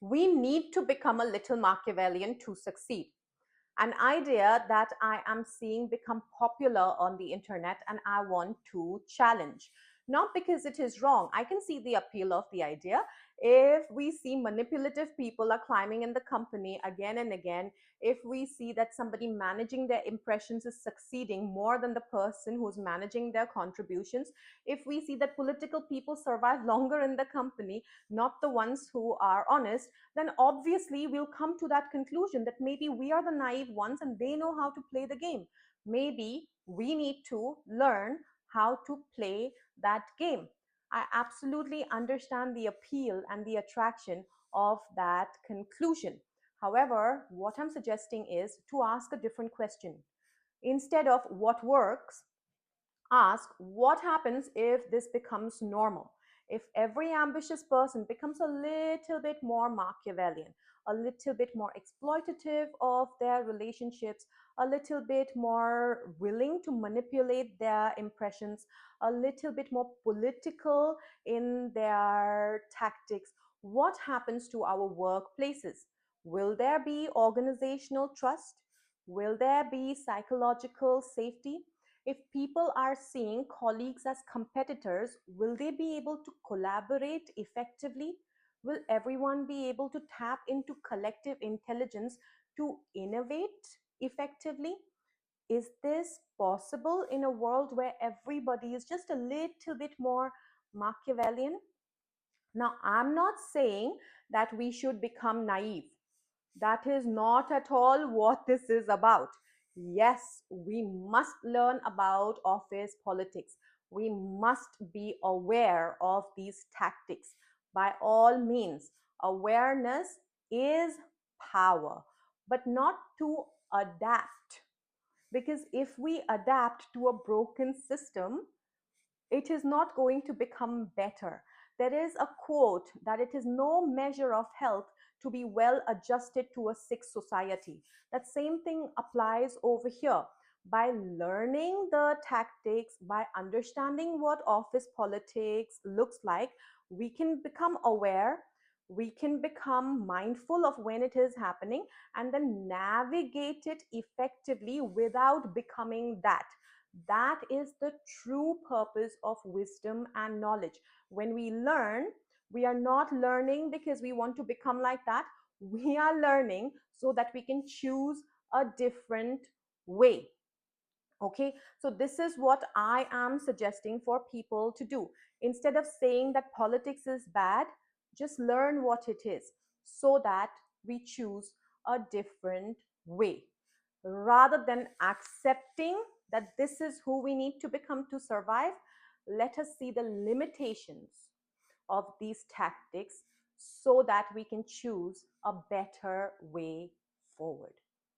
We need to become a little Machiavellian to succeed. An idea that I am seeing become popular on the internet and I want to challenge. Not because it is wrong, I can see the appeal of the idea. If we see manipulative people are climbing in the company again and again, if we see that somebody managing their impressions is succeeding more than the person who's managing their contributions, if we see that political people survive longer in the company, not the ones who are honest, then obviously we'll come to that conclusion that maybe we are the naive ones and they know how to play the game. Maybe we need to learn how to play that game. I absolutely understand the appeal and the attraction of that conclusion. However, what I'm suggesting is to ask a different question. Instead of what works, ask what happens if this becomes normal, if every ambitious person becomes a little bit more Machiavellian, a little bit more exploitative of their relationships, a little bit more willing to manipulate their impressions, a little bit more political in their tactics. What happens to our workplaces? Will there be organizational trust? Will there be psychological safety? If people are seeing colleagues as competitors, will they be able to collaborate effectively? Will everyone be able to tap into collective intelligence to innovate effectively? Is this possible in a world where everybody is just a little bit more Machiavellian? Now, I'm not saying that we should become naive. That is not at all what this is about. Yes, we must learn about office politics. We must be aware of these tactics. By all means, awareness is power, but not to adapt. Because if we adapt to a broken system, it is not going to become better. There is a quote that it is no measure of health to be well adjusted to a sick society. That same thing applies over here. By learning the tactics, by understanding what office politics looks like, we can become aware, we can become mindful of when it is happening, and then navigate it effectively without becoming that. That is the true purpose of wisdom and knowledge. When we learn, we are not learning because we want to become like that. We are learning so that we can choose a different way. Okay, so this is what I am suggesting for people to do. Instead of saying that politics is bad, just learn what it is so that we choose a different way rather than accepting that this is who we need to become to survive. Let us see the limitations of these tactics so that we can choose a better way forward.